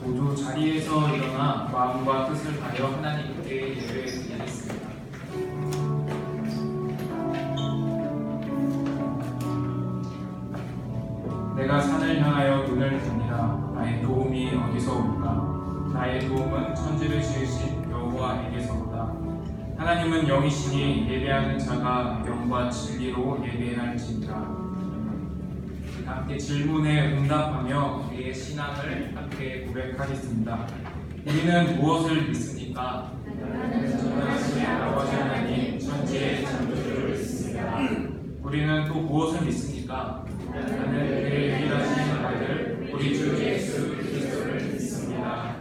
모두 자리에서 일어나 마음과 뜻을 다하여 하나님께 예배드리겠습니다. 내가 산을 향하여 눈을 듭니다. 나의 도움이 어디서 올까? 나의 도움은 천지를 지으신 여호와에게서로다. 하나님은 영이시니 예배하는 자가 영과 진리로 예배할지니라. 함께 질문에 응답하며 우리의 신앙을 함께 고백하겠습니다. 우리는 무엇을 믿습니까? 전능하신 아버지 하나님 천지의 창조주를 믿습니다. 우리는 또 무엇을 믿습니까? 나는 그의 유일하신 아들 우리 주 예수 그리스도를 믿습니다.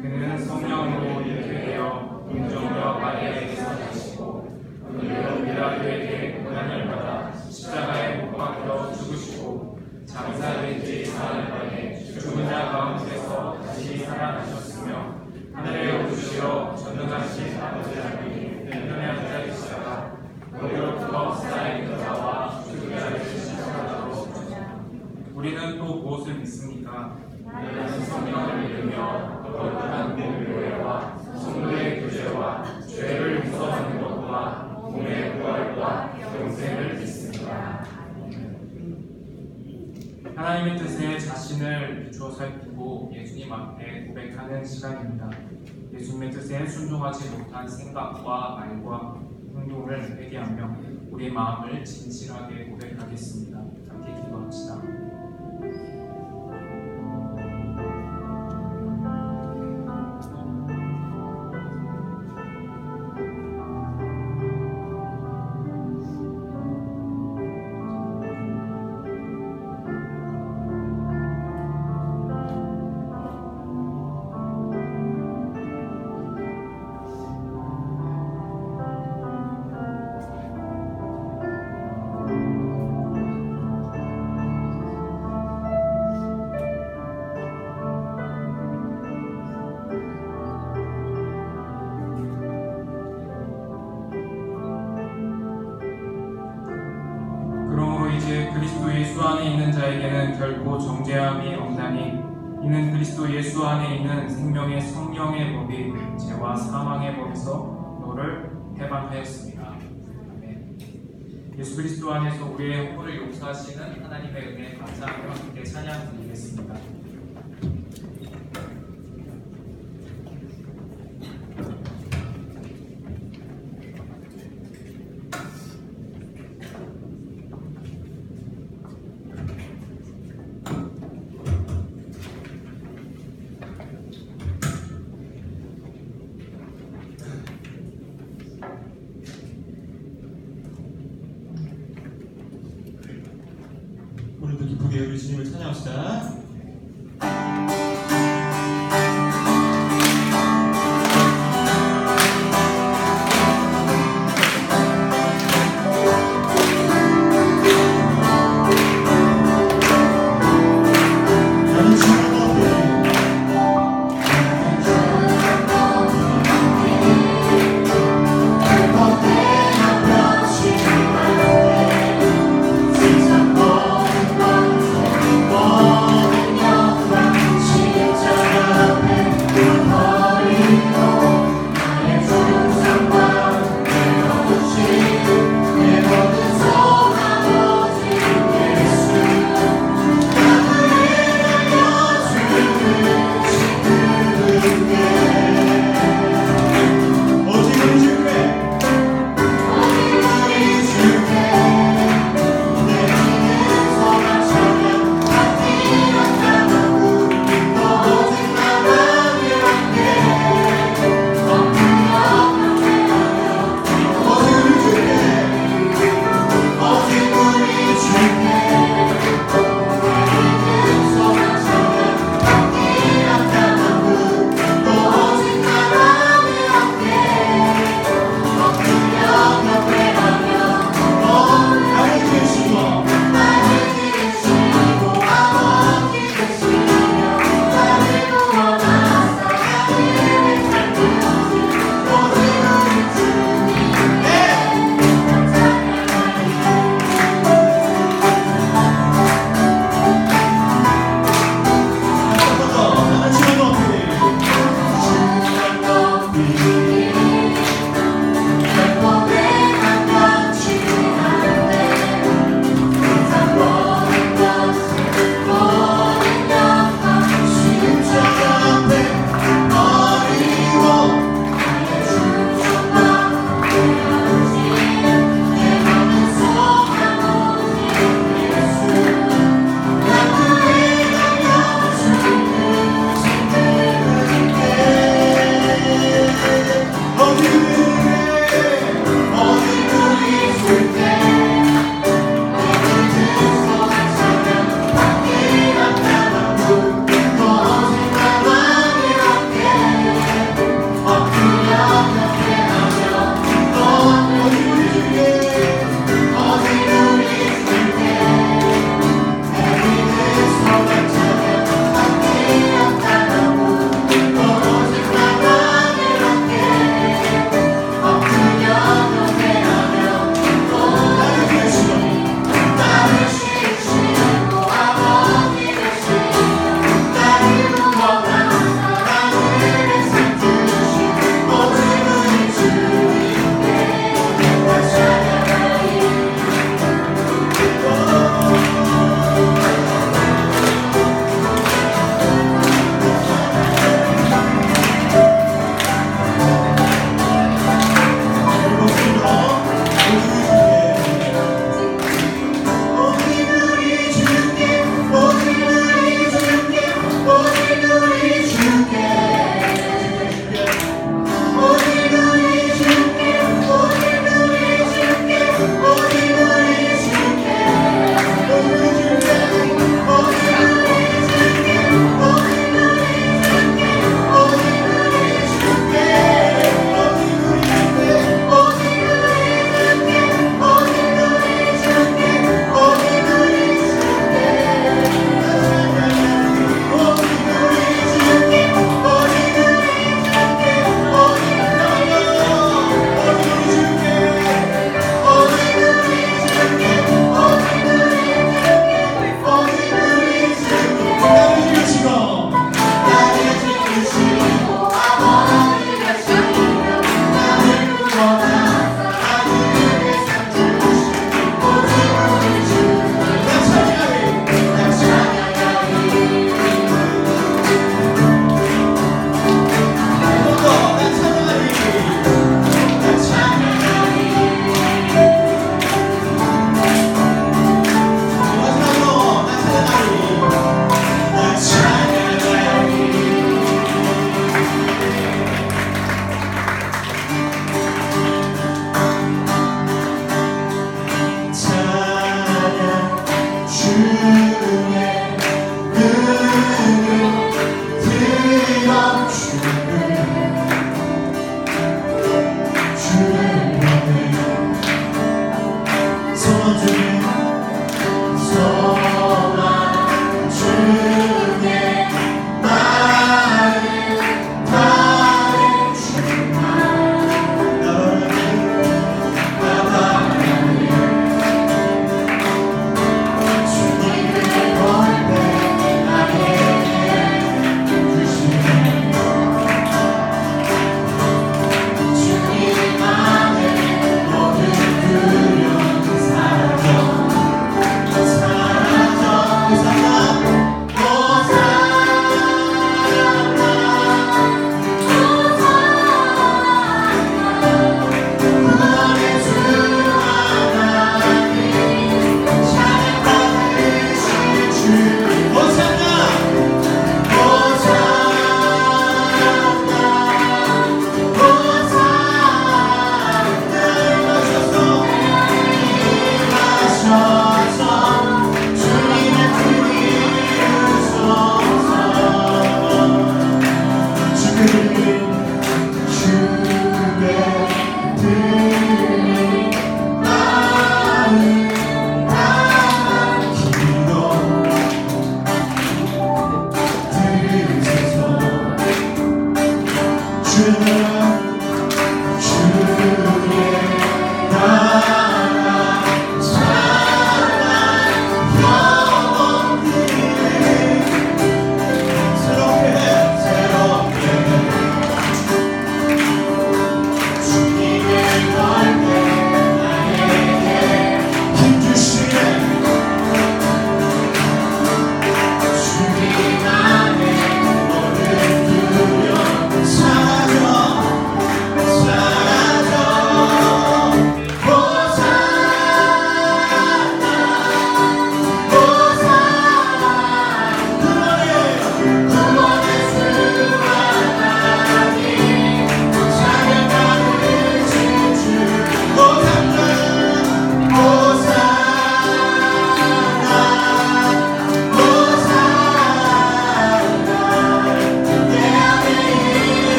그는 성령으로 잉태되어 동정녀 마리아에게서 나시고 우리로 빌라도에게 고난을 받아 십자가에 못 박혀 죽으시고 장사된 지 사흘 만에 죽은 자 가운데서 다시 살아나셨으며 하늘에 오르시어 전능하신 아버지 하나님 왼편에 앉아 계시다가 거기로부터 살아있는 자와 죽은 자를 시작하도록. 우리는 또 무엇을 믿습니까? 나는 성령을 믿으며 거룩한 공교회와 성도의 교제와 죄를 용서받는 것과 몸의 부활과 영생을 믿습니다. 하나님의 뜻에 자신을 비추어 살피고 예수님 앞에 고백하는 시간입니다. 예수님의 뜻에 순종하지 못한 생각과 말과 행동을 회개하며 우리의 마음을 진실하게 고백하겠습니다. 함께 기도합시다. 이제 그리스도 예수 안에 있는 자에게는 결코 정죄함이 없나니 이는 그리스도 예수 안에 있는 생명의 성령의 법이 죄와 사망의 법에서 너를 해방하였습니다. 아멘. 예수 그리스도 안에서 우리의 허물을 용서하시는 하나님의 은혜에 감사하며 함께 찬양 드리겠습니다. 오늘도 기쁘게 우리 주님을 찬양합시다. Oh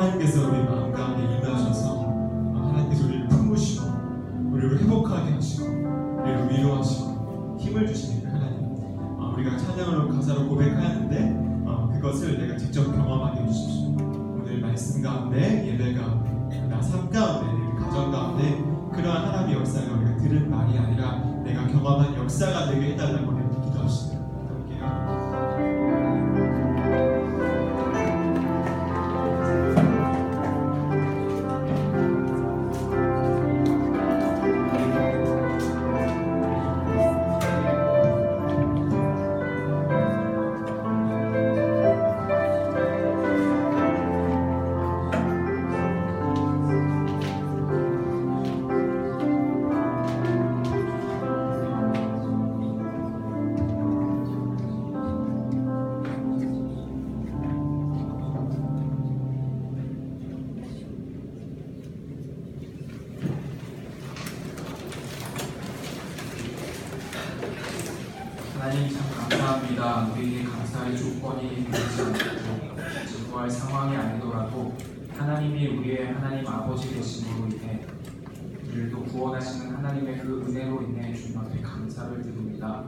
하나님께서 우리 마음 가운데 임하셔서 하나님께서 우리를 품으시고 우리를 회복하게 하시고 우리를 위로하시고 힘을 주시니까 하나님 우리가 찬양으로 가사로 고백하였는데 그것을 내가 직접 경험하게 해주십시오. 오늘 말씀 가운데 예배 가운데 나 삶 가운데 내 가정 가운데 그러한 하나님의 역사가 우리가 들은 말이 아니라 내가 경험한 역사가 되게 해달라고 우리 기도합시다. 하나님 참 감사합니다. 우리에게 감사할 조건이 되지 않고 기도할 상황이 아니더라도 하나님이 우리의 하나님 아버지 되심으로 인해 우리를 또 구원하시는 하나님의 그 은혜로 인해 주님 앞에 감사를 드립니다.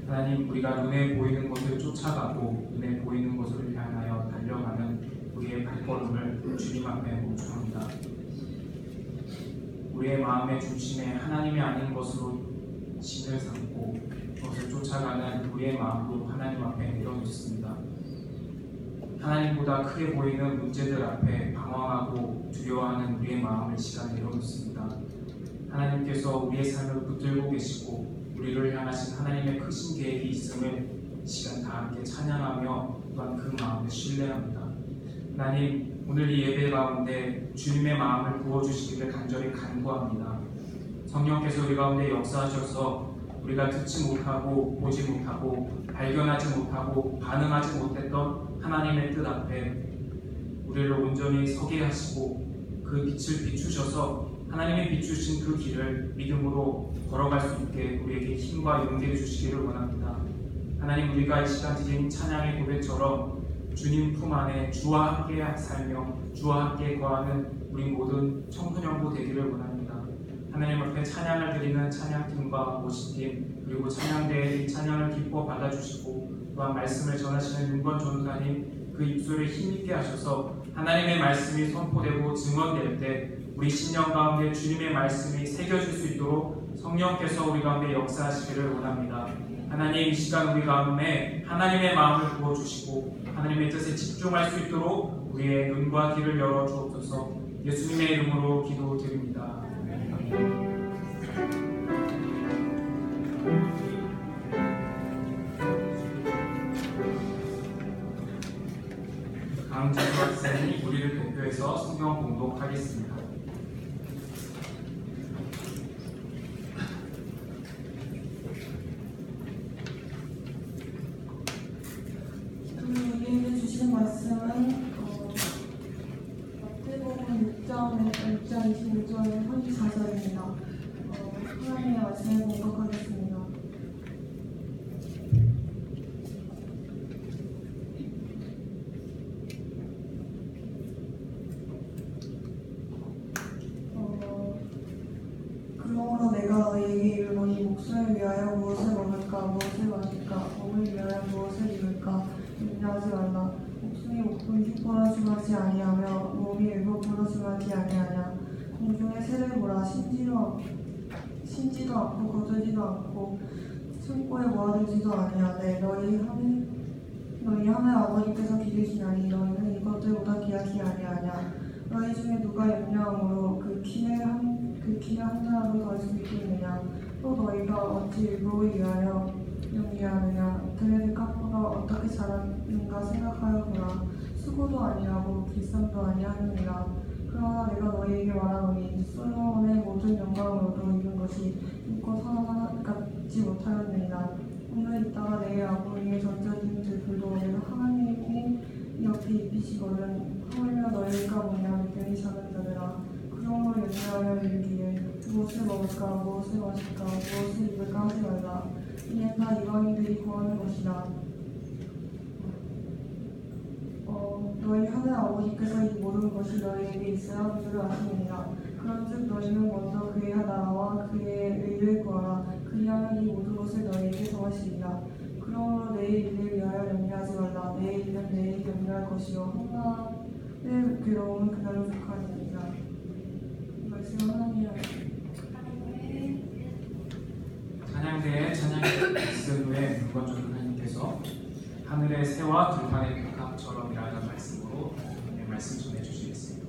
하나님, 우리가 눈에 보이는 것을 쫓아가고 눈에 보이는 것을 향하여 달려가는 우리의 발걸음을 주님 앞에 멈춰합니다. 우리의 마음의 중심에 하나님이 아닌 것으로 신을 삼고 그것을 쫓아가는 우리의 마음도 하나님 앞에 내려놓습니다. 하나님보다 크게 보이는 문제들 앞에 방황하고 두려워하는 우리의 마음을 시간 내려놓습니다. 하나님께서 우리의 삶을 붙들고 계시고 우리를 향하신 하나님의 크신 계획이 있음을 시간 다 함께 찬양하며 또한 그 마음을 신뢰합니다. 하나님, 오늘 이 예배 가운데 주님의 마음을 부어주시기를 간절히 간구합니다. 성령께서 우리 가운데 역사하셔서 우리가 듣지 못하고 보지 못하고 발견하지 못하고 반응하지 못했던 하나님의 뜻 앞에 우리를 온전히 서게 하시고 그 빛을 비추셔서 하나님이 비추신 그 길을 믿음으로 걸어갈 수 있게 우리에게 힘과 용기를 주시기를 원합니다. 하나님, 우리가 이 시간 드린 찬양의 고백처럼 주님 품 안에 주와 함께 살며 주와 함께 거하는 우리 모든 청소년부 되기를 원합니다. 하나님 앞에 찬양을 드리는 찬양팀과 모시팀 그리고 찬양대의 이 찬양을 기뻐 받아주시고 또한 말씀을 전하시는 윤건 전도사님 그 입술을 힘있게 하셔서 하나님의 말씀이 선포되고 증언될 때 우리 신령 가운데 주님의 말씀이 새겨질 수 있도록 성령께서 우리 가운데 역사하시기를 원합니다. 하나님, 이 시간 우리 가운데 하나님의 마음을 부어주시고 하나님의 뜻에 집중할 수 있도록 우리의 눈과 귀를 열어 주옵소서. 예수님의 이름으로 기도드립니다. 아멘. 강재수 학생이 우리를 대표해서 성경 봉독하겠습니다. 우리에게 주신 말씀은 마태복음 6장 21절에 34절입니다. 하나님의 말씀을 봉독하겠습니다. 그러므로 내가 너희에게 이르노니 목숨을 위하여 무엇을 먹을까 무엇을 마실까 몸을 위하여 무엇을 입을까 염려하지 말라. 목숨이 목숨 기뻐라 중하지 아니하며 몸이 의복으로 중하지 아니하냐. 공중의 새를 보라. 심지도 않고 거두지도 않고 창고에 모아두지도 아니하되 너희 하늘 아버지께서 기르시나니 너희는 이것들보다 귀하지 아니하냐. 너희 중에 누가 염려함으로 그 키를 한 사람도 더할 수 있겠느냐. 또 너희가 어찌 일부를 위하여 염려하느냐. 들의 값보다 어떻게 자랐는가 생각하여 보라. 수고도 아니하고 길쌈도 아니하느니라. 그러나 내가 너희에게 말하노니 솔로몬의 모든 영광으로도 이룬 것이 눈꽃 하나 갖지 못하였느니라. 오늘 있다가 내일 아버지의 전적인 들불도 내가 하나님이 이렇게 입히시거든. 하물며 너희가 뭐냐 믿음이 작은 자들아. 그러므로 염려하여 이르기에 무엇을 먹을까 무엇을 마실까 무엇을 입을까 하지 말라. 이는 다 이방인들이 구하는 것이라. 너희 하늘 아버지께서 이 모든 것이 너희에게 있어야 할 줄을 아시느니라. 그런즉 너희는 먼저 그의 나라와 그의 의를 구하라. 그리하면 이 모든 것을 너희에게 더하시리라. 그러므로 내일 일을 위하여 염려하지 말라. 내일 일은 내일 염려할 것이요 한날의 괴로움은 그날로 족하니라. 말씀 하나님. 찬양대의 찬양의 말씀 후에 윤건 전도사님께서 하늘의 새와 들판의 백합처럼이라는 말씀으로 말씀 전해주시겠습니다.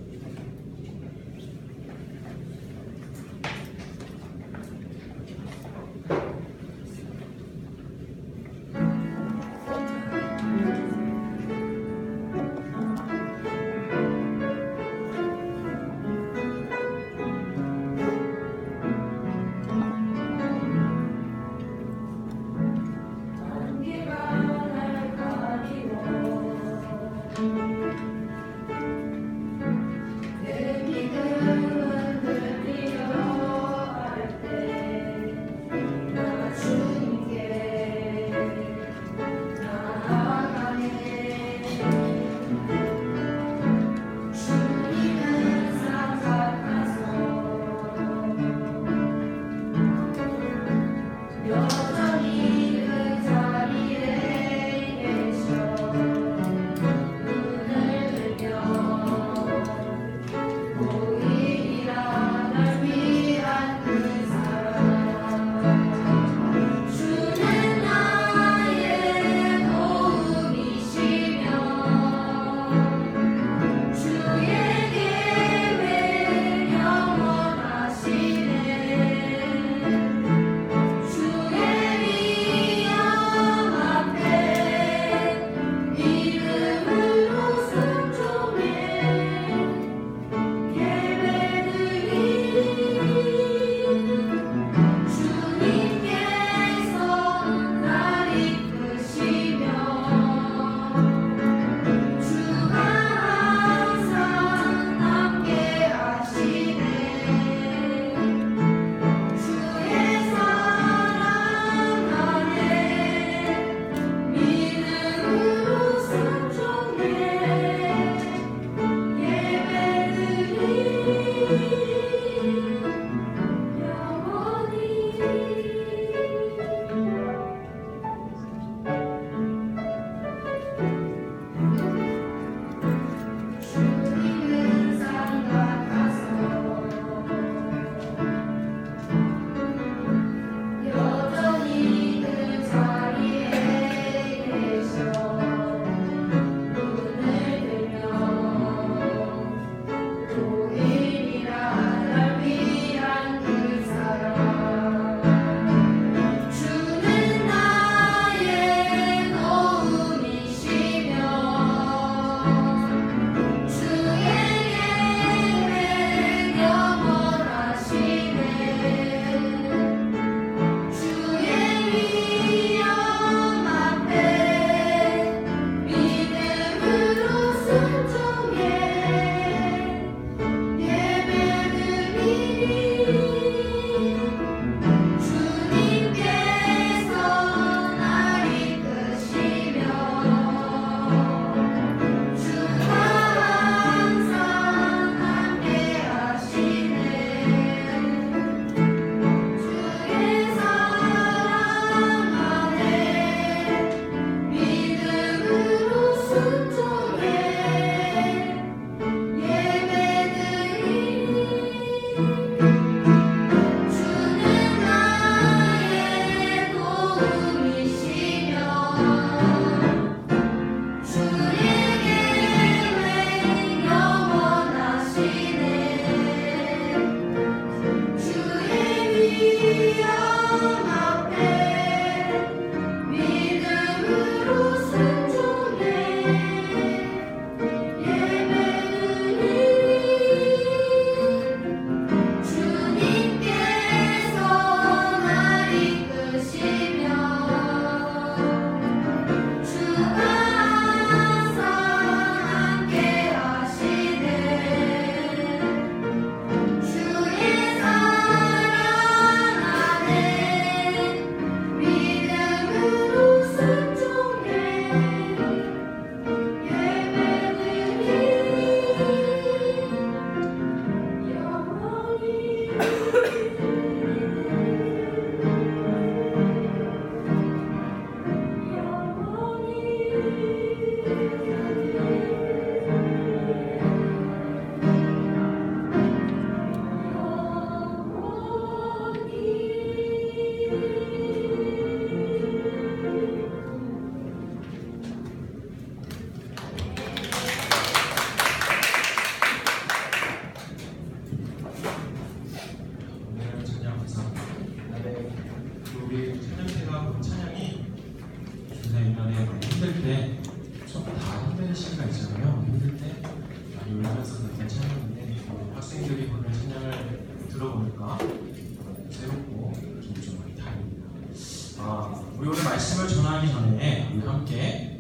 말씀을 전하기 전에 우리 함께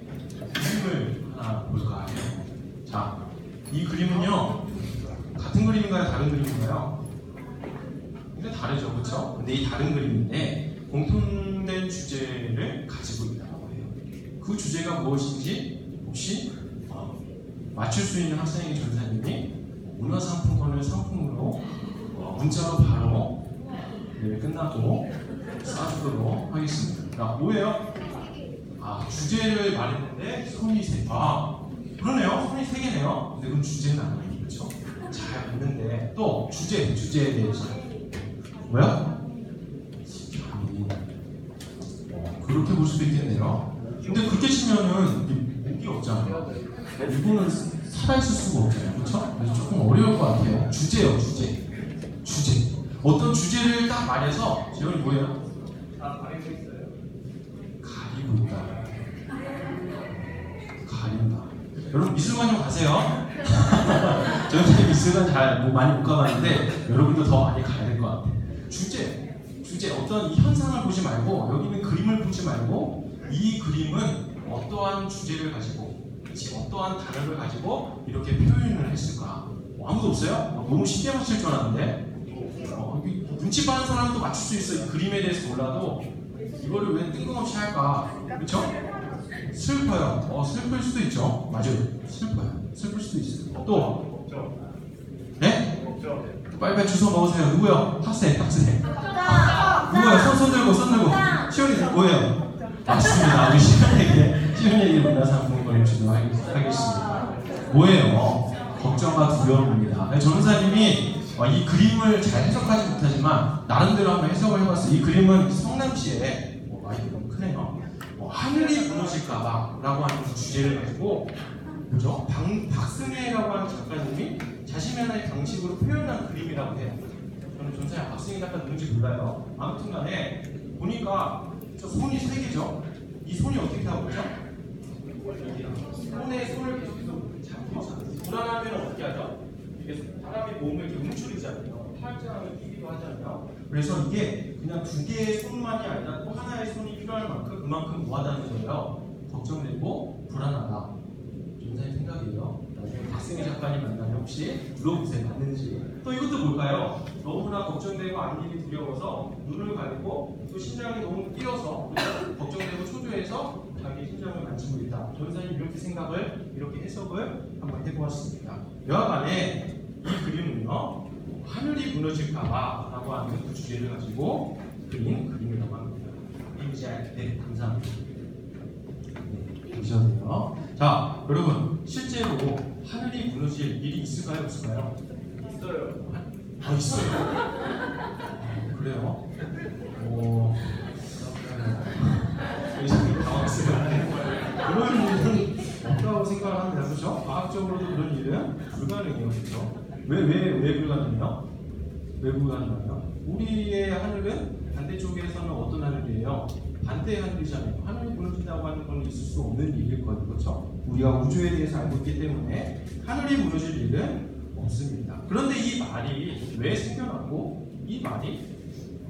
그림을 하나 볼까 해요. 자, 이 그림은요, 같은 그림인가요? 다른 그림인가요? 근데 다르죠, 그렇죠? 근데 이 다른 그림인데 공통된 주제를 가지고 있다고 해요. 그 주제가 무엇인지 혹시 맞출 수 있는 학생에게 전사님이 문화상품권을 상품으로 문자로 바로 끝나고 쏴주도록 하겠습니다. 자, 뭐예요? 주제를 말했는데 손이 세. 그러네요. 손이 세 개네요. 근데 그건 주제는 아니에요. 그렇죠? 잘 봤는데 또 주제에 대해서 뭐야? 그렇게 볼 수도 있겠네요. 근데 그렇게 치면은 목이 없잖아요. 이거는 살아있을 수가 없잖아요. 그렇죠? 그래서 조금 어려울 것 같아요. 주제요, 주제. 어떤 주제를 딱 말해서 재현이 뭐예요? 가리고 있어요. 가리고 있다. 가린다. 여러분 미술관 좀 가세요. 저는 미술관 잘 많이 못 가봤는데 여러분도 더 많이 가야 될 것 같아요. 주제 어떤 이 현상을 보지 말고 여기 있는 그림을 보지 말고 이 그림은 어떠한 주제를 가지고 어떠한 단어를 가지고 이렇게 표현을 했을까? 아무도 없어요? 너무 쉽게 맞힐 줄 알았는데 눈치 빠른 사람도 맞출 수 있어요. 이 그림에 대해서 몰라도 이거를 왜 뜬금없이 할까? 그렇죠? 슬퍼요. 슬플 수도 있죠. 맞아요. 슬플 수도 있어요. 또 네? 빨리 주워 먹으세요. 누구요? 학생. 누구요? 손 들고. 시온이 뭐예요? 맞습니다. 우리 시온에게 문화상품권을 주도하겠습니다. 뭐예요? 걱정과 두려움입니다. 전사님이 이 그림을 잘 해석하지 못하지만 나름대로 한번 해석을 해봤어요. 이 그림은 성남시에 마이크 너무 크네요. 하늘이 무너질까봐 라고 하는 주제를 가지고 그죠? 박승혜라고 하는 작가님이 자신의 하나의 방식으로 표현한 그림이라고 해요. 저는 전사님 박승혜 작가 누군지 몰라요. 아무튼 간에 보니까 저 손이 세 개죠? 이 손이 어떻게 하고 있죠? 손을 계속해서 잡고 있잖아요. 불안하면 어떻게 하죠? 이게 사람의 몸을 이렇게 움츠리잖아요. 팔짱을 끼기도 하잖아요. 그래서 이게 그냥 두 개의 손만이 아니라 또 하나의 손이 필요할 만큼 그만큼 뭐하다는 거예요. 걱정되고 불안하다. 전사님 생각이에요. 나중에 박승희 작가님 만나면 혹시 물어보세요. 맞는지. 또 이것도 뭘까요? 너무나 걱정되고 앞일이 두려워서 눈을 가리고 또 심장이 너무 뛰어서 걱정되고 초조해서 자기 심장을 만지고 있다. 전사님 이렇게 해석을 한번 해보았습니다. 여하간에 이 그림은요, 하늘이 무너질까봐 라고 하는 그 주제를 가지고 그린 그림이라고 합니다. 네, 감사합니다. 보셔도요. 자, 여러분, 실제로 하늘이 무너질 일이 있을까요? 없을까요? 있어요. 있어요. 그래요? 굉장히 당황스러워요. 그런 일은 없다고 생각을 합니다. 그렇죠? 과학적으로도 그런 일은 불가능해요. 그렇죠? 왜 불가능해요? 왜 불가능해요? 우리의 하늘은 반대쪽에서는 어떤 하늘이에요? 반대의 하늘이잖아요. 하늘이 무너진다고 하는 건 있을 수 없는 일일 거예요. 그렇죠? 우리가 우주에 대해서 알고 있기 때문에 하늘이 무너질 일은 없습니다. 그런데 이 말이 왜 생겨났고 이 말이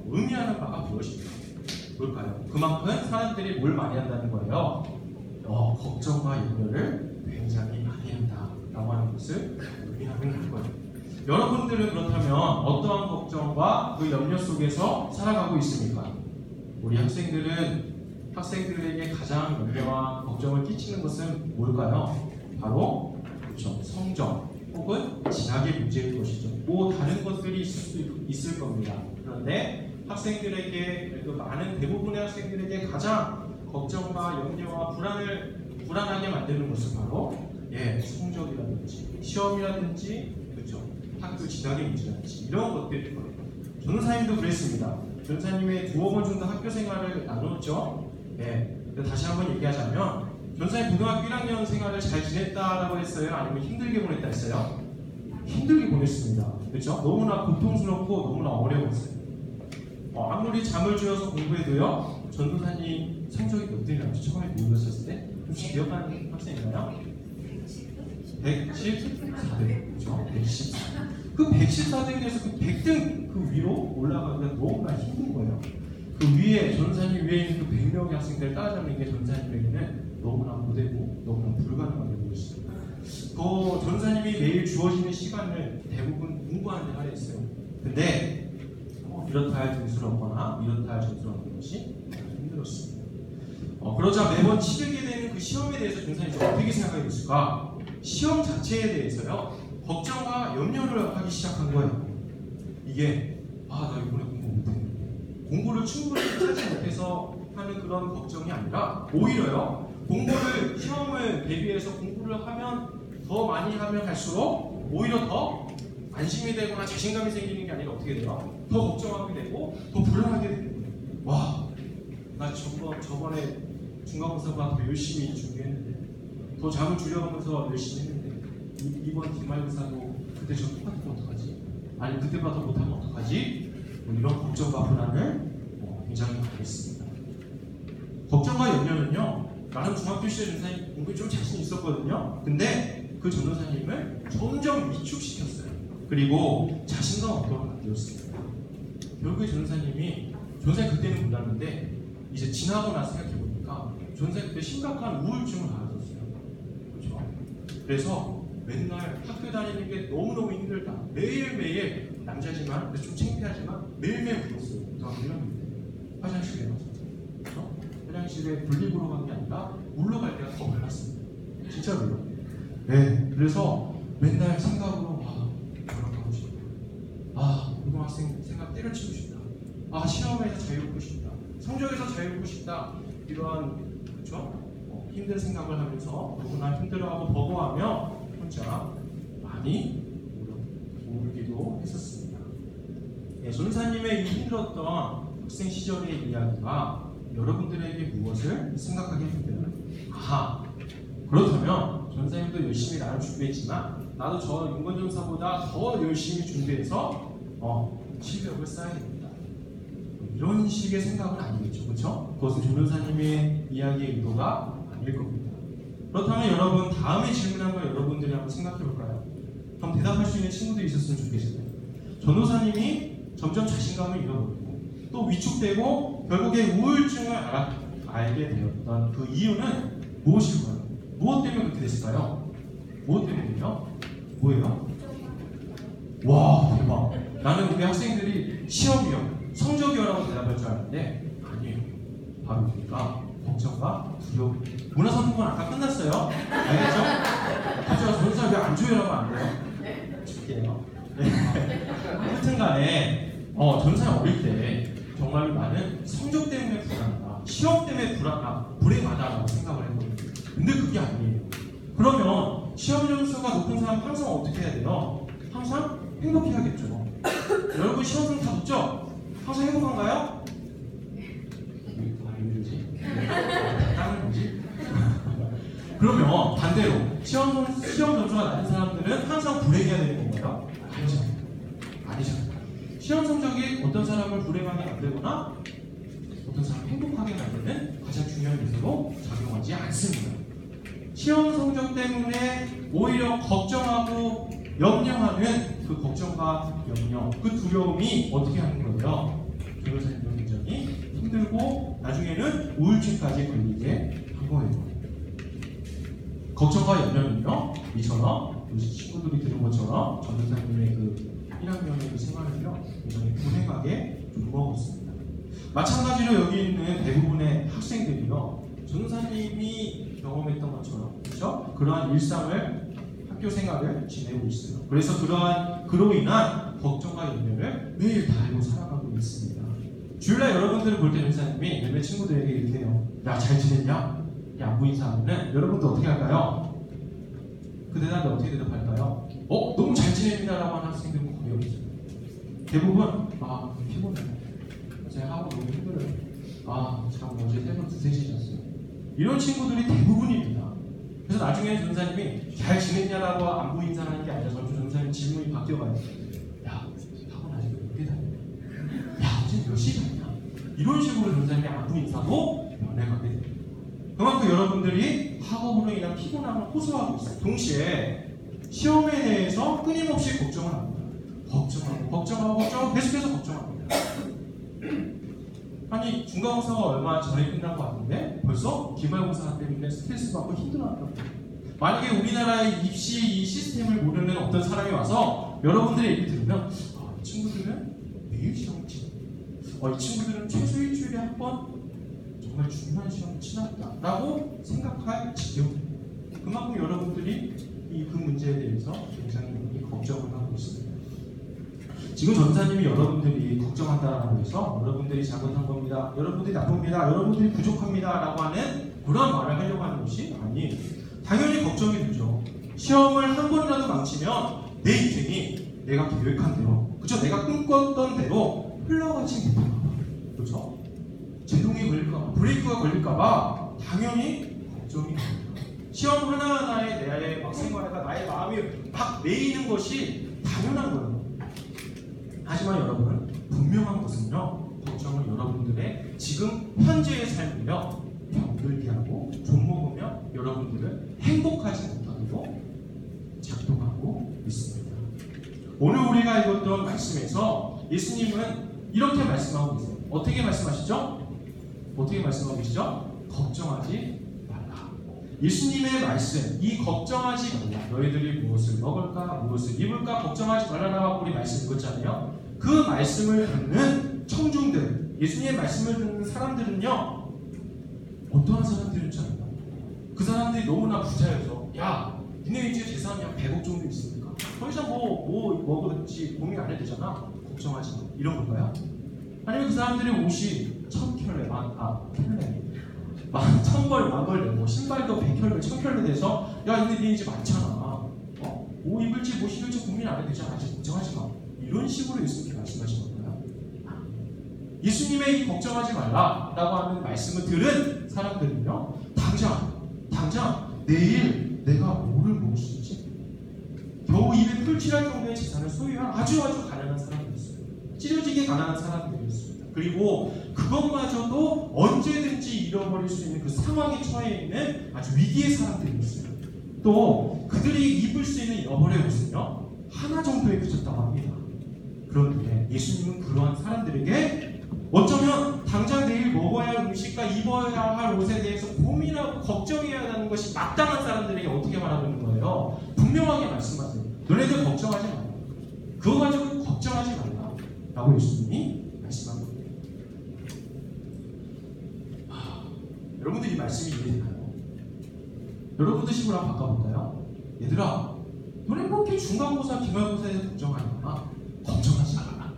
의미하는 바가 무엇입니까? 뭘까요? 그만큼 사람들이 뭘 많이 한다는 거예요. 걱정과 염려를 굉장히 많이 한다라고 하는 것을 의미하는 거예요. 여러분들은 그렇다면 어떠한 걱정과 그 염려 속에서 살아가고 있습니까? 우리 학생들에게 가장 염려와 걱정을 끼치는 것은 뭘까요? 바로 그렇죠. 성적 혹은 진학의 문제일 것이죠. 다른 것들이 있을 겁니다. 그런데 학생들에게 그래도 많은 대부분의 학생들에게 가장 걱정과 염려와 불안하게 만드는 것은 바로 성적이라든지 시험이라든지 그렇죠. 학교 진학의 문제라든지 이런 것들일 거예요. 전사님도 그랬습니다. 전사님의 2억 원 정도 학교 생활을 나눴죠. 다시 한번 얘기하자면 전사님 고등학교 1학년 생활을 잘 지냈다라고 했어요? 아니면 힘들게 보냈다 했어요? 힘들게 보냈습니다. 그렇죠? 너무나 고통스럽고 너무나 어려웠어요. 아무리 잠을 주어서 공부해도요. 전도사님 성적이 몇 등이 나왔죠? 처음에 공부하셨을 때? 혹시 기억하는 학생인가요? 114등. 그렇죠? 114등. 그 114등에서 그 100등 그 위로 올라가기가 너무나 힘든 거예요. 그 위에 전도사님 위에 있는 그 100명의 학생들 따라잡는 게 전도사님에게는 너무나 무대고 너무나 불가능하게 보였습니다. 그 전도사님이 매일 주어지는 시간을 대부분 공부하는 데 할애했어요. 근데 이렇다 할 점수를 얻거나 이렇다 할 점수를 얻는 것이 힘들었습니다. 그러자 매번 치르게 되는 그 시험에 대해서 전도사님이 어떻게 생각하게 됐을까? 시험 자체에 대해서요 걱정과 염려를 하기 시작한 거예요. 이게 나 이번에 공부 못했는데 공부를 충분히 하지 못해서 하는 그런 걱정이 아니라 오히려요 공부를 시험을 대비해서 공부를 하면 더 많이 하면 할수록 오히려 더 안심이 되거나 자신감이 생기는 게 아니라 어떻게 돼요? 더 걱정하게 되고 더 불안하게 되는 거예요. 와, 나 저번에 중간고사보다 더 열심히 준비했는데 더 잠을 줄여가면서 열심히 했는데 이번 기말고사도 그때 저 똑같으면 어떡하지? 아니 그때보다 더 못하면 어떡하지? 이런 걱정과 불안을 굉장히 많이 했습니다. 걱정과 염려는요 나는 중학교 시절 전도사님 공부에 좀 자신 있었거든요. 근데 그 전도사님을 점점 위축시켰어요. 그리고 자신감 없도록 만들었습니다. 결국에 전도사님 그때는 몰랐는데 이제 지나고 나서 생각해보니까 전도사님 그때 심각한 우울증을 앓았었어요. 그렇죠? 그래서 맨날 학교 다니는 게 너무너무 힘들다. 매일매일 남자지만 좀 창피하지만 매일매일 울었어요. 고등학교 1학년 때 화장실에 가서 그렇죠? 화장실에 분리보러 간 게 아니라 물러갈 때가 더 많았습니다. 진짜로요. 네, 그래서 맨날 생각으로 졸업하고 싶다. 고등학생 생각 때려치고 싶다. 시험에서 자유롭고 싶다. 성적에서 자유롭고 싶다. 이러한 그렇죠? 힘든 생각을 하면서 누구나 힘들어하고 버거워하며 혼자 많이 울기도 했었습니다. 전도사님의 이 힘들었던 학생 시절의 이야기가 여러분들에게 무엇을 생각하게 해주나요? 그렇다면 전도사님도 열심히 나를 준비했지만 나도 저 윤건전사보다 더 열심히 준비해서 실력을 쌓아야 됩니다. 이런 식의 생각은 아니겠죠, 그렇죠? 그것은 전도사님의 이야기의 의도가 아닐 겁니다. 그렇다면 여러분 다음에 질문한 걸 여러분들이 한번 생각해 볼까요? 그럼 대답할 수 있는 친구들이 있었으면 좋겠어요. 전도사님이 점점 자신감을 잃어버리고 또 위축되고 결국에 우울증을 알게 되었던 그 이유는 무엇일까요? 무엇 때문에 그렇게 됐을까요? 무엇 때문이에요? 뭐예요? 와 대박! 나는 우리 학생들이 시험이요, 성적이요라고 대답할 줄 알았는데 아니에요. 바로 그러니까 걱정과 두려움. 문화선포는 아까 끝났어요. 알겠죠? 그렇죠? 전도사 왜 안 줘요라고 안 돼요? 줄게요. 아무튼 간에 전도사 어릴 때 정말 나는 성적 때문에 불안하다, 시험 때문에 불행하다라고 생각을 했거든요. 근데 그게 아니에요. 그러면 시험 점수가 높은 사람 항상 어떻게 해야 돼요? 항상 행복해야겠죠. 여러분 시험은 다 높죠? 항상 행복한가요? 왜 이러지? 다른 거지? 그러면 반대로 시험 점수가 낮은 사람들은 항상 불행해야 되는 건가요? 아니죠. 시험 성적이 어떤 사람을 불행하게 만들거나 어떤 사람을 행복하게 만드는 가장 중요한 요소로 작용하지 않습니다. 시험 성적 때문에 오히려 걱정하고 염려하는 그 걱정과 염려, 그 두려움이 어떻게 하는 거예요? 전도사님도 굉장히 힘들고 나중에는 우울증까지 걸리게 한 거예요. 걱정과 염려는요, 이처럼 우리 친구들이 들은 것처럼 전도사님의 그 1학년의 그 생활을요 굉장히 불행하게 먹었습니다. 마찬가지로 여기 있는 대부분의 학생들이요 전도사님이 경험했던 것처럼 그렇죠? 그러한 일상을 학교 생활을 지내고 있어요. 그래서 그로 인한 걱정과 염려를 매일 달고 살아가고 있습니다. 주일날 여러분들을 볼 때 전도사님이 몇몇 친구들에게 이렇게 해요. 야, 잘 지냈냐? 안부 인사하면은 여러분들 어떻게 할까요? 그 대답에 어떻게 대답할까요? 너무 잘 지냅니다라고 하는 학생들은 거의 없어요. 대부분 피곤해요. 제가 하고 너무 힘들어요. 참 어제 새벽 2-3시에 잤어요. 이런 친구들이 대부분입니다. 그래서 나중에 전도사님이 잘 지냈냐라고 안부 인사를 하는 게 아니라 전도사님 질문이 바뀌어가요. 야, 학원 아직 몇 개 다녔냐? 야, 어제 몇 시 잤냐? 이런 식으로 전도사님이 안부 인사도 변해가게 됩니다. 그만큼 여러분들이 학업으로 인한 피곤함을 호소하고 있어요. 동시에 시험에 대해서 끊임없이 걱정을 합니다. 걱정하고 계속해서 걱정합니다. 아니 중간고사가 얼마 전에 끝난 것 같은데 벌써 기말고사 때문에 스트레스 받고 힘들어한다고. 만약에 우리나라의 입시 이 시스템을 모르는 어떤 사람이 와서 여러분들의 얘기 들으면 이 친구들은 매일 시험을 치고 이 친구들은 최소 일주일에 한 번 정말 중요한 시험을 치렀다라고 생각할 지경입니다. 그만큼 여러분들이 그 문제에 대해서 굉장히 많이 걱정을 하고 있습니다. 지금 전사님이 여러분들이 걱정한다라고 해서 여러분들이 잘못한 겁니다, 여러분들이 나쁩니다, 여러분들이 부족합니다 라고 하는 그런 말을 하려고 하는 것이 아니, 당연히 걱정이 되죠. 시험을 한 번이라도 망치면 내 인생이 내가 계획한 대로, 그죠? 내가 꿈꿨던 대로 흘러가지 못할까봐, 그렇죠? 제동이 걸릴까봐, 브레이크가 걸릴까봐 당연히 걱정이 됩니다. 시험 하나하나에 내 막생활과 나의 마음이 막 매이는 것이 당연한 거예요. 하지만 여러분, 분명한 것은요, 걱정은 여러분들의 지금 현재의 삶이며 병들게 하고 좀 먹으며 여러분들을 행복하지 못하도록 작동하고 있습니다. 오늘 우리가 읽었던 말씀에서 예수님은 이렇게 말씀하고 계세요. 어떻게 말씀하시죠? 어떻게 말씀하고 계시죠? 걱정하지 말라. 예수님의 말씀, 이 걱정하지 말라, 너희들이 무엇을 먹을까, 무엇을 입을까 걱정하지 말라라고 우리 말씀 읽었잖아요. 그 말씀을 듣는 청중들, 예수님의 말씀을 듣는 사람들은요, 어떠한 사람들인지 알아요? 그 사람들이 너무나 부자여서, 야, 니네 이제 재산이 한 100억 정도 있으니까 더 이상 뭐 먹을지 고민 안 해도 되잖아, 걱정하지 마, 이런 건가요? 아니면 그 사람들의 옷이 1000켤레, 천벌, 만벌 내고 신발도 100켤레, 1000켤레 돼서, 야, 니네 이제 많잖아, 뭐 입을지 뭐 신을지 고민 안 해도 되잖아, 아직 걱정하지 마, 이런 식으로 예수님께 말씀하신 건가요? 예수님의 이 걱정하지 말라라고 하는 말씀을 들은 사람들은요, 당장 내일 내가 뭐를 먹을 수 있지? 겨우 입에 풀칠할 정도의 재산을 소유한 아주 가난한 사람들이었어요. 찢어지게 가난한 사람들이었습니다. 그리고 그것마저도 언제든지 잃어버릴 수 있는 그 상황에 처해 있는 아주 위기의 사람들이었어요. 또 그들이 입을 수 있는 여벌의 옷은요, 하나 정도에 그쳤다고 합니다. 그런데 예수님은 그러한 사람들에게 어쩌면 당장 내일 먹어야 할 음식과 입어야 할 옷에 대해서 고민하고 걱정해야 하는 것이 마땅한 사람들에게 어떻게 말하고 있는 거예요? 분명하게 말씀하세요. 너네들 걱정하지 말라. 그거 가지고 걱정하지 말라 라고 예수님이 말씀한 겁니다. 여러분들 이 말씀이 이해되나요? 여러분들 식으로 한번 바꿔볼까요? 얘들아, 너네 뭐 이렇게 중간고사, 기말고사에 대해서 걱정하냐? 걱정하지 말아라.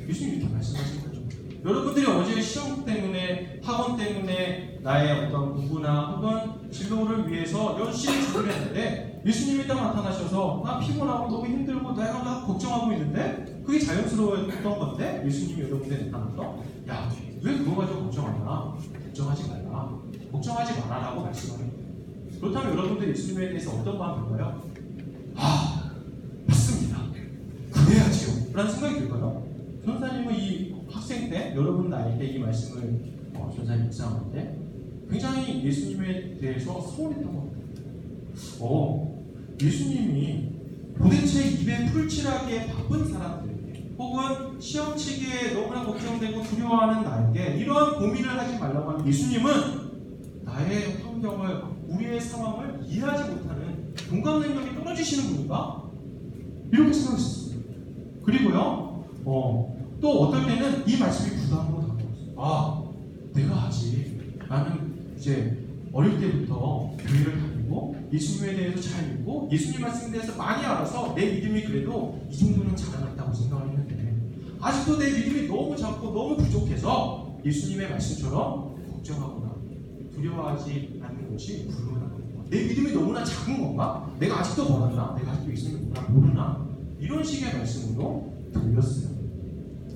예수님이 이렇게 말씀하시는 거죠. 여러분들이 어제 시험 때문에, 학원 때문에 나의 어떤 공부나 혹은 진로를 위해서 열심히 준비를 했는데 예수님이 딱 나타나셔서 나 피곤하고 너무 힘들고 내가 막 걱정하고 있는데 그게 자연스러웠던 건데 예수님이 여러분들에 나타나서, 야, 왜 그거 가지고 걱정하냐? 걱정하지 말라. 걱정하지 마라라고 말씀하는 거예요. 그렇다면 여러분들 예수님에 대해서 어떤 마음일까요? 맞습니다, 그래야지요 라는 생각이 들까요? 전사님은 이 학생 때, 여러분 나이 때 이 말씀을 전사님 묵상하는데 굉장히 예수님에 대해서 소원했던 것 같아요. 예수님이 도대체 입에 풀칠하기에 바쁜 사람들에게 혹은 시험치기에 너무나 걱정되고 두려워하는 나에게 이러한 고민을 하지 말라고 하는 예수님은 나의 환경을, 우리의 상황을 이해하지 못하는 공감 능력이 떨어지시는 분인가? 이렇게 생각했었어요. 그리고요, 또 어떨 때는 이 말씀이 부담으로 다가왔어요. 내가 아직, 나는 이제 어릴 때부터 교회를 다니고 예수님에 대해서 잘 믿고 예수님 말씀에 대해서 많이 알아서 내 믿음이 그래도 이 정도는 자라났다고 생각을 했는데 아직도 내 믿음이 너무 작고 너무 부족해서 예수님의 말씀처럼 걱정하거나 두려워하지 않는 것이 불가능한 건가? 내 믿음이 너무나 작은 건가? 내가 아직도 멀었나? 내가 아직도 예수님을 모르나? 이런 식의 말씀으로 들렸어요.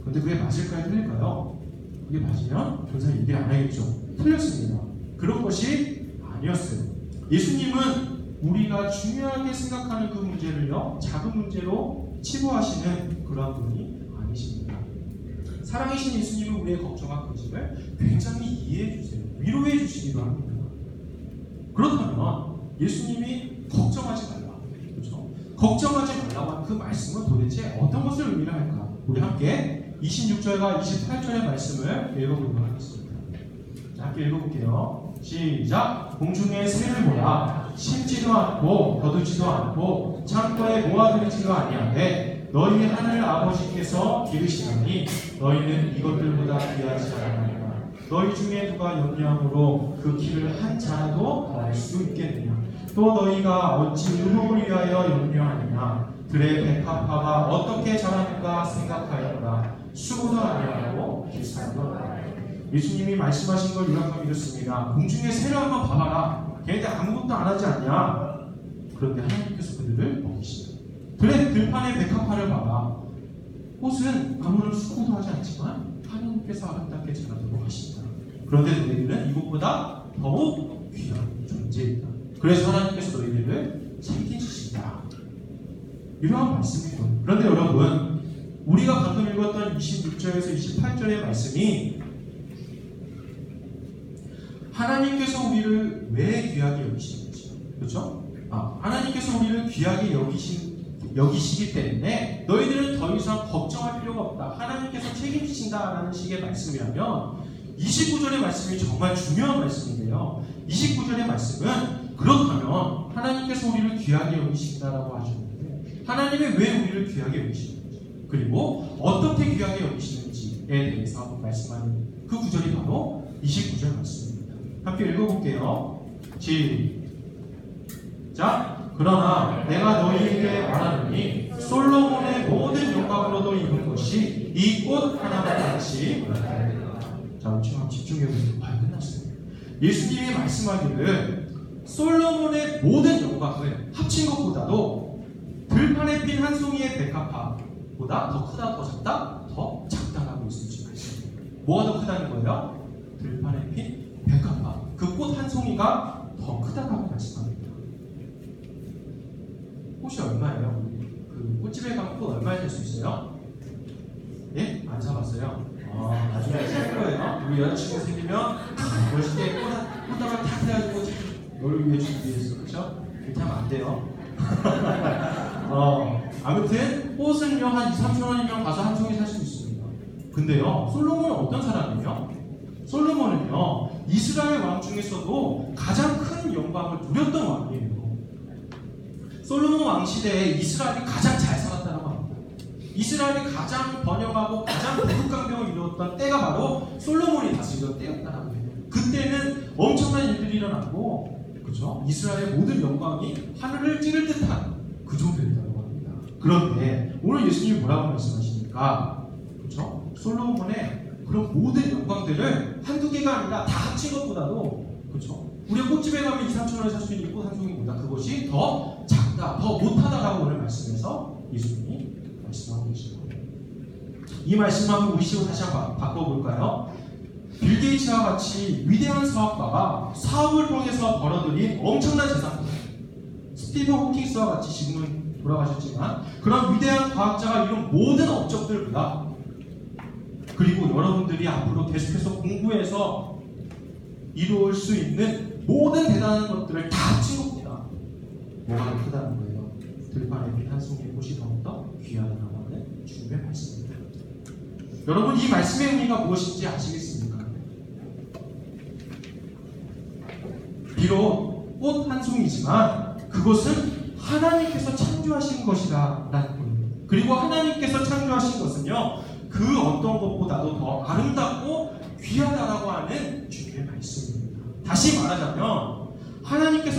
근데 그게 맞을까요? 틀릴까요? 그게 맞으면 전사님 얘기를 안 하겠죠. 틀렸습니다. 그런 것이 아니었어요. 예수님은 우리가 중요하게 생각하는 그 문제를요, 작은 문제로 치부하시는 그런 분이 아니십니다. 사랑이신 예수님은 우리의 걱정과 근심을 굉장히 이해해 주세요. 위로해 주시기도 합니다. 그렇다면 예수님이 걱정하지 말라, 그렇죠? 걱정하지 말라고 하는 그 말씀은 도대체 어떤 것을 의미를 할까? 우리 함께 26절과 28절의 말씀을 읽어보도록 하겠습니다. 자, 함께 읽어볼게요. 시작. 공중의 새를 보라. 심지도 않고 거두지도 않고 창고에 모아두지도 아니하되 너희 하늘 아버지께서 기르시나니 너희는 이것들보다 귀하지 않으리라. 너희 중에 누가 염려함으로 그 키를 한 자라도 더할 수 있겠느냐. 또 너희가 어찌 의복을 위하여 염려하느냐. 들의 백합화가 어떻게 자라는가 생각하여라. 수고도 아니하고 기사도 아니하고. 예수님이 말씀하신 걸 요약하면 이렇습니다. 공중의 새를 한번 봐봐라. 걔네들 아무것도 안 하지 않냐. 그런데 하나님께서 그들을 먹이시다. 들판의 백합화를 봐라. 꽃은 아무런 수고도 하지 않지만 하나님께서 아름답게 자라도록 하신다. 그런데 너희들은 이것보다 더욱 귀한 존재이다. 그래서 하나님께서 너희들을 책임지신다. 이러한 말씀이죠. 그런데 여러분, 우리가 방금 읽었던 26절에서 28절의 말씀이 하나님께서 우리를 왜 귀하게 여기시는지, 그렇죠? 하나님께서 우리를 귀하게 여기시기 때문에 너희들은 더 이상 걱정할 필요가 없다. 하나님께서 책임지신다라는 식의 말씀이라면 29절의 말씀이 정말 중요한 말씀인데요. 29절의 말씀은 그렇다면 하나님께서 우리를 귀하게 여기신다라고 하셨는데 하나님이 왜 우리를 귀하게 여기시는지 그리고 어떻게 귀하게 여기시는지에 대해서 한번 말씀하는 그 구절이 바로 29절 말씀입니다. 함께 읽어볼게요. 시작. 그러나 내가 너희에게 말하노니 솔로몬의 모든 영광으로도 입은 것이 이 꽃 하나만 같이 자, 우리 지금 집중해보세요. 과연 끝났어요. 예수님이 말씀하기를 솔로몬의 모든 영광을 합친 것보다도 들판에 핀 한 송이의 백합화보다 더 크다, 더 작다, 더 작다라고 예수님이 말씀합니다. 뭐가 더 크다는 거예요? 들판에 핀 백합화, 그 꽃 한 송이가 더 크다라고 말씀합니다. 꽃이 얼마예요? 그 꽃집에 가면 꽃 얼마에 살 수 있어요? 예? 안 사봤어요? 나중에 살 거예요. 우리 여자친구 생기면 멋있게 꽃다발 탁 해가지고 너를 위해 준비했어. 그렇죠? 그렇게 하면 안 돼요. 아무튼 꽃은요 한 2-3천원이면 가서 한 송이 살 수 있습니다. 근데요 솔로몬은 어떤 사람이에요? 솔로몬은요 이스라엘 왕 중에서도 가장 큰 영광을 누렸던 왕이에요. 솔로몬 왕 시대에 이스라엘이 가장 잘 살았다고 합니다. 이스라엘이 가장 번영하고 가장 부국강병을 이루었던 때가 바로 솔로몬이 다스리던 때였다고 해요. 그때는 엄청난 일들이 일어났고, 그렇죠? 이스라엘의 모든 영광이 하늘을 찌를 듯한 그 정도였다고 합니다. 그런데 오늘 예수님이 뭐라고 말씀하십니까? 그렇죠? 솔로몬의 그런 모든 영광들을 한두 개가 아니라 다 합친 것보다도, 그렇죠? 우리가 꽃집에 가면 2-3천원에 살 수 있는 꽃 한 송이보다 그것이 더 작다, 더 못하다라고 오늘 말씀에서 예수님이 말씀하고 계신 거예요. 이 말씀을 한번 우리 식으로 다시 한번 바꿔볼까요? 빌 게이츠와 같이 위대한 사업가가 사업을 통해서 벌어들인 엄청난 재산들, 스티븐 호킹스와 같이 지금은 돌아가셨지만 그런 위대한 과학자가 이룬 모든 업적들보다, 그리고 여러분들이 앞으로 계속해서 공부해서 이루어올 수 있는 모든 대단한 것들을 다 합친 것보다 뭐가 더 크다는 거예요. 들판에 핀 한 송이의 꽃이 더욱더 귀하다고 하는 주님의 말씀입니다. 여러분, 이 말씀의 의미가 무엇인지 아시겠습니까? 비록 꽃 한 송이지만 그것은 하나님께서 창조하신 것이다 라는 거예요. 그리고 하나님께서 창조하신 것은요 그 어떤 것보다도 더 아름답고 귀하다라고 하는 주님의 말씀입니다. 다시 말하자면 하나님께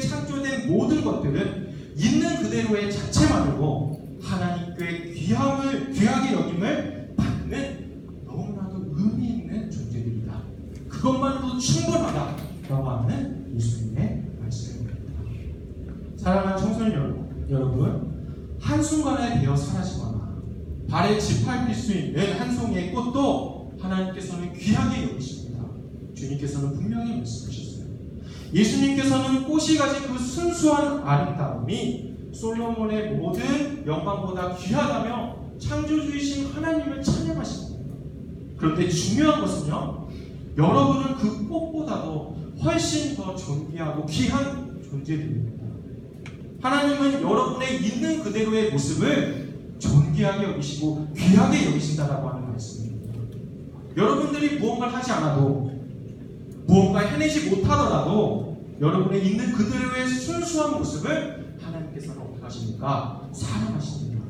창조된 모든 것들은 있는 그대로의 자체만으로 하나님께 귀하게 여김을 받는 너무나도 의미 있는 존재들이다. 그것만으로도 충분하다라고 하는 예수님의 말씀입니다. 사랑하는 청소년 여러분, 한순간에 되어 사라지거나 발에 짓밟힐 수 있는 한 송이의 꽃도 하나님께서는 귀하게 여기십니다. 주님께서는 분명히 말씀하셨어요. 예수님께서는 꽃이 가진 그 순수한 아름다움이 솔로몬의 모든 영광보다 귀하다며 창조주이신 하나님을 찬양하십니다. 그런데 중요한 것은요, 여러분은 그 꽃보다도 훨씬 더 존귀하고 귀한 존재들입니다. 하나님은 여러분의 있는 그대로의 모습을 존귀하게 여기시고 귀하게 여기신다라고 하는 말씀입니다. 여러분들이 무언가를 하지 않아도, 무언가 해내지 못하더라도 여러분의 있는 그대로의 순수한 모습을 하나님께서는 어떻게 하십니까? 사랑하십니다.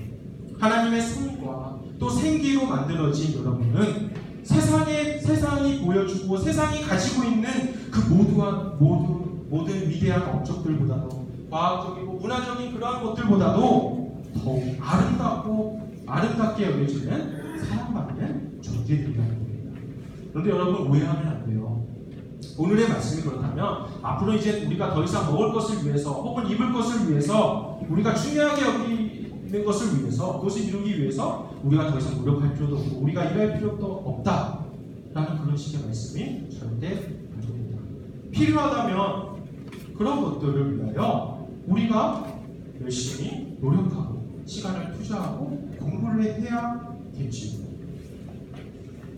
하나님의 성과 또 생기로 만들어진 여러분은 세상이 보여주고 세상이 가지고 있는 그 모든 위대한 업적들보다도, 과학적이고 문화적인 그러한 것들보다도 더욱 아름답게 여겨지는 사랑받는 존재들이라는 겁니다. 그런데 여러분, 오해하면 안 돼요. 오늘의 말씀이 그렇다면 앞으로 이제 우리가 더 이상 먹을 것을 위해서 혹은 입을 것을 위해서, 우리가 중요하게 여기는 것을 위해서, 그것을 이루기 위해서 우리가 더 이상 노력할 필요도 없고 우리가 일할 필요도 없다라는 그런 식의 말씀이 절대 아닙니다. 필요하다면 그런 것들을 위하여 우리가 열심히 노력하고 시간을 투자하고 공부를 해야겠지요.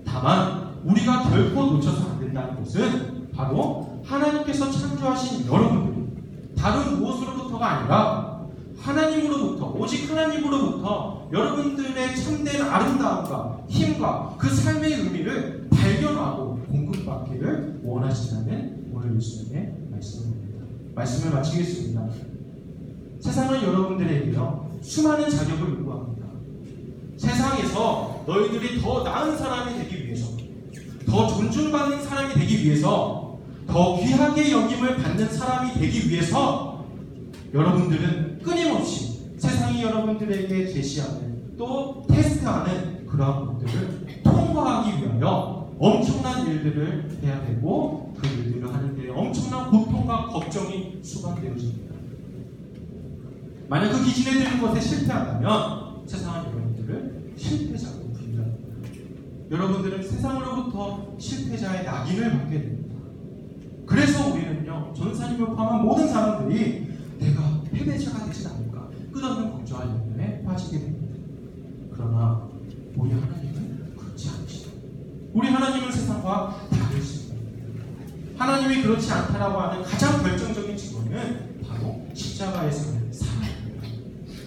다만 우리가 결코 놓쳐서 안 된다는 것은 바로 하나님께서 창조하신 여러분들이 다른 무엇으로부터가 아니라 하나님으로부터, 오직 하나님으로부터 여러분들의 참된 아름다움과 힘과 그 삶의 의미를 발견하고 공급받기를 원하신다는 오늘 예수님의 말씀입니다. 말씀을 마치겠습니다. 세상은 여러분들에게요, 수많은 자격을 요구합니다. 세상에서 너희들이 더 나은 사람이 되기 위해서, 더 존중받는 사람이 되기 위해서, 더 귀하게 여김을 받는 사람이 되기 위해서 여러분들은 끊임없이 세상이 여러분들에게 제시하는 또 테스트하는 그러한 것들을 통과하기 위하여 엄청난 일들을 해야 되고, 그 일들을 하는데 엄청난 고통과 걱정이 수반되어집니다. 만약 그 기준에 드는 것에 실패한다면 세상은 여러분들을 실패자로 부른답니다. 여러분들은 세상으로부터 실패자의 낙인을 받게 됩니다. 그래서 우리는요, 전사님을 포함한 모든 사람들이 내가 패배자가 되진 않을까 끝없는 걱정할 연면에 빠지게 됩니다. 그러나 우리 하나님은 그렇지 않으시다. 우리 하나님은 세상과 다르십니다. 하나님이 그렇지 않다라고 하는 가장 결정적인 증거는 바로 십자가에서의 사랑입니다.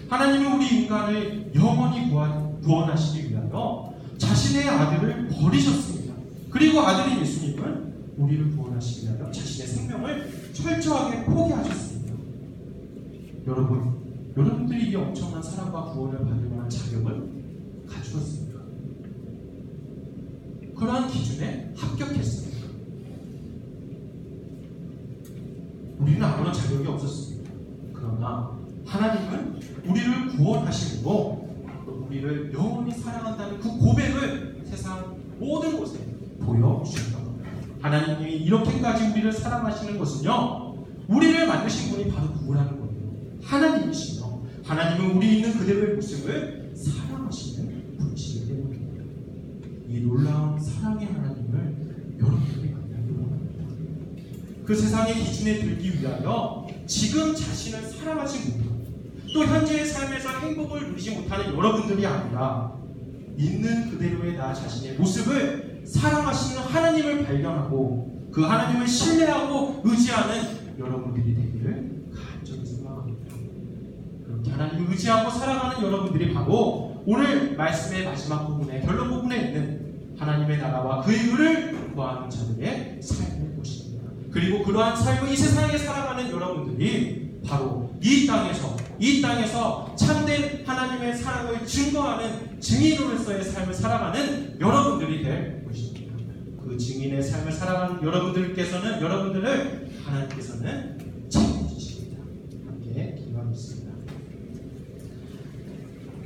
하나님은 우리 인간을 영원히 구원하시기 위하여 자신의 아들을 버리셨습니다. 그리고 아들인 예수님은 우리를 구원하시기 위하여 자신의 생명을 철저하게 포기하셨습니다. 여러분들이 이 엄청난 사랑과 구원을 받을 만한 자격을 갖추었습니까? 그러한 기준에 합격했습니까? 우리는 아무런 자격이 없었습니다. 그러나 하나님은 우리를 구원하시고 우리를 영원히 사랑한다는 그 고백을 세상 모든 곳에 보여주신다. 하나님이 이렇게까지 우리를 사랑하시는 것은요, 우리를 만드신 분이 바로 누구라는 거예요? 하나님이시며, 하나님은 우리 있는 그대로의 모습을 사랑하시는 분이시기 때문입니다. 이 놀라운 사랑의 하나님을 여러분들이 만나기 원합니다. 그 세상의 기준에 들기 위하여 지금 자신을 사랑하지 못하고 또 현재의 삶에서 행복을 누리지 못하는 여러분들이 아니라 있는 그대로의 나 자신의 모습을 사랑하시는 하나님을 발견하고 그 하나님을 신뢰하고 의지하는 여러분들이 되기를 간절히 소망합니다. 그렇게 하나님을 의지하고 살아가는 여러분들이 바로 오늘 말씀의 마지막 부분에, 결론 부분에 있는 하나님의 나라와 그의 의를 구하는 자들의 삶일 것입니다. 그리고 그러한 삶을 이 세상에 살아가는 여러분들이 바로 이 땅에서 참된 하나님의 사랑을 증거하는 증인으로서의 삶을 살아가는 여러분들이 될 것입니다. 그 증인의 삶을 살아가는 여러분들을 하나님께서는 책임지십니다. 함께 기도하겠습니다.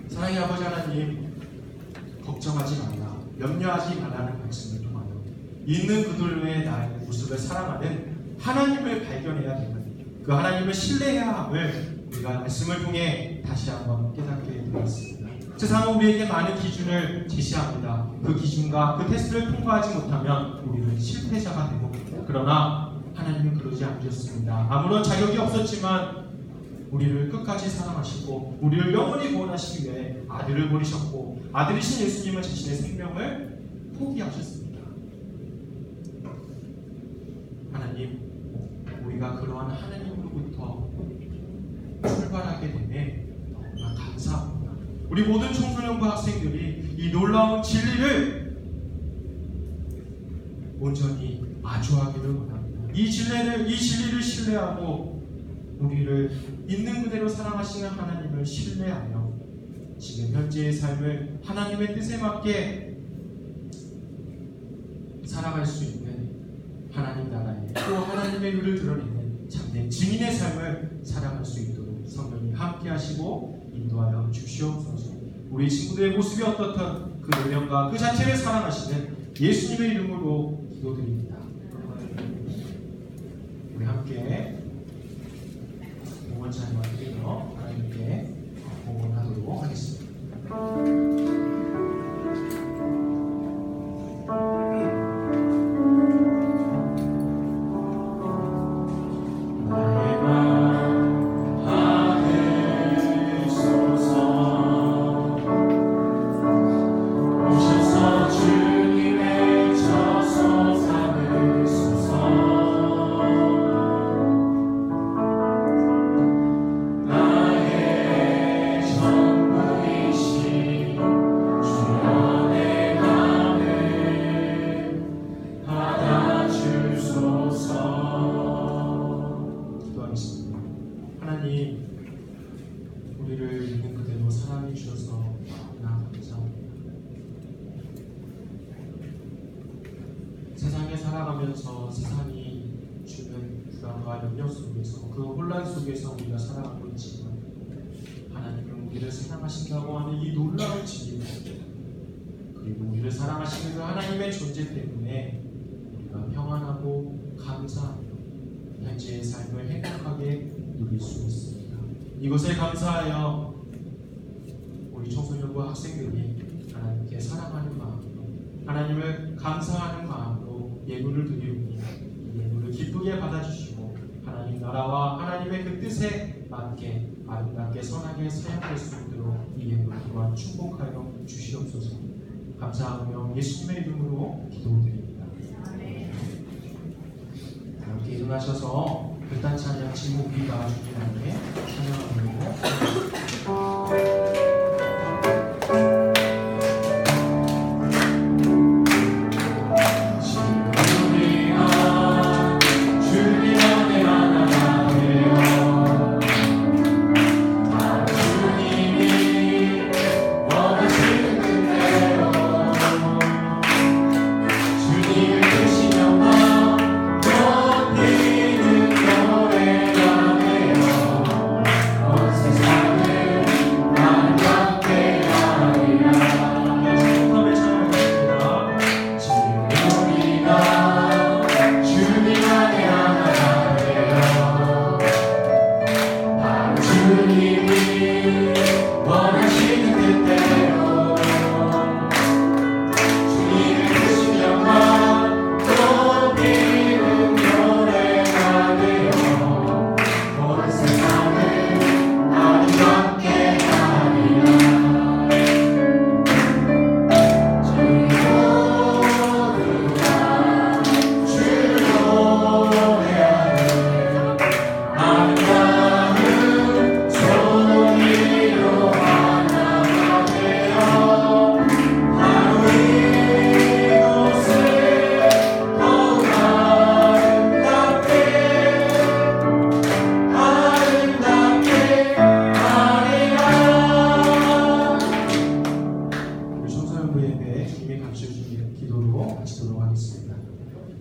사랑의 아버지 하나님, 걱정하지 말라, 염려하지 말라는 말씀을 통하여 있는 그들의 나의 모습을 사랑하는 하나님을 발견해야 되는, 그 하나님을 신뢰해야 함을 우리가 말씀을 통해 다시 한번 깨닫게 되었습니다. 세상은 우리에게 많은 기준을 제시합니다. 그 기준과 그 테스트를 통과하지 못하면 우리는 실패자가 되고, 그러나 하나님은 그러지 않으셨습니다. 아무런 자격이 없었지만 우리를 끝까지 사랑하시고 우리를 영원히 구원하시기 위해 아들을 보내셨고, 아들이신 예수님은 자신의 생명을 포기하셨습니다. 하나님, 우리가 그러한 하나님으로부터 출발하게 되네 너무나 감사합니다. 우리 모든 청소년부 학생들이 이 놀라운 진리를 온전히 마주하기를 원합니다. 이 진리를 신뢰하고 우리를 있는 그대로 사랑하시는 하나님을 신뢰하며 지금 현재의 삶을 하나님의 뜻에 맞게 살아갈 수 있는 하나님 나라에 또 하나님의 의를 드러내는 참된 증인의 삶을 살아갈 수 있도록 성령이 함께 하시고 인도하여 주시옵소서. 우리 친구들의 모습이 어떻든 그 내면과 그 자체를 사랑하시는 예수님의 이름으로 기도드립니다. 우리 함께 봉헌 찬양을 드리며 하나님께 봉헌하도록 하겠습니다. 우리를 있는 그대로 사랑해 주셔서 감사합니다. 세상에 살아가면서 세상이 주는 불안과 염려 속에서 그 혼란 속에서 우리가 살아가고 있지만 하나님은 우리를 사랑하신다고 하는 이 놀라운 진리 그리고 우리를 사랑하시는 그 하나님의 존재 때문에 우리가 평안하고 감사하며 현재의 삶을 행복하게 누릴 수 있습니다. 이것에 감사하여 우리 청소년부 학생들이 하나님께 사랑하는 마음으로 하나님을 감사하는 마음으로 예물을 드리오니 이 예물을 기쁘게 받아주시고 하나님 나라와 하나님의 그 뜻에 맞게 아름답게 선하게 사용될 수 있도록 이 예물 또한 축복하여 주시옵소서. 감사하며 예수님의 이름으로 기도드립니다. 함께 일어나셔서 일단 찬양 제목이가 주님께 찬양하고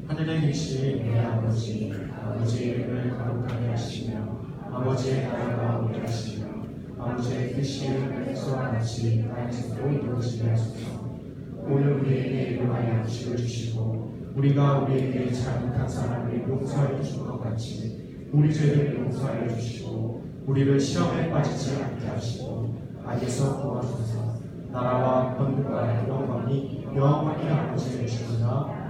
하늘에 계신 내 아버지, 아버지의 이름을 거룩하게 하시며 아버지의 나라가 오게 하시며 아버지의 뜻이 하늘에서와 같이 땅에서도 이루어지게 하소서. 오늘 우리에게 일용할 양식을 주시고 우리가 우리에게 잘못한 사람을 용서하여 준 것 같이 우리 죄를 용서하여 주시고 우리를 시험에 빠지지 않게 하시고 악에서 구하소서. 나라와 권능과 영광이 영원히 아버지의 주시나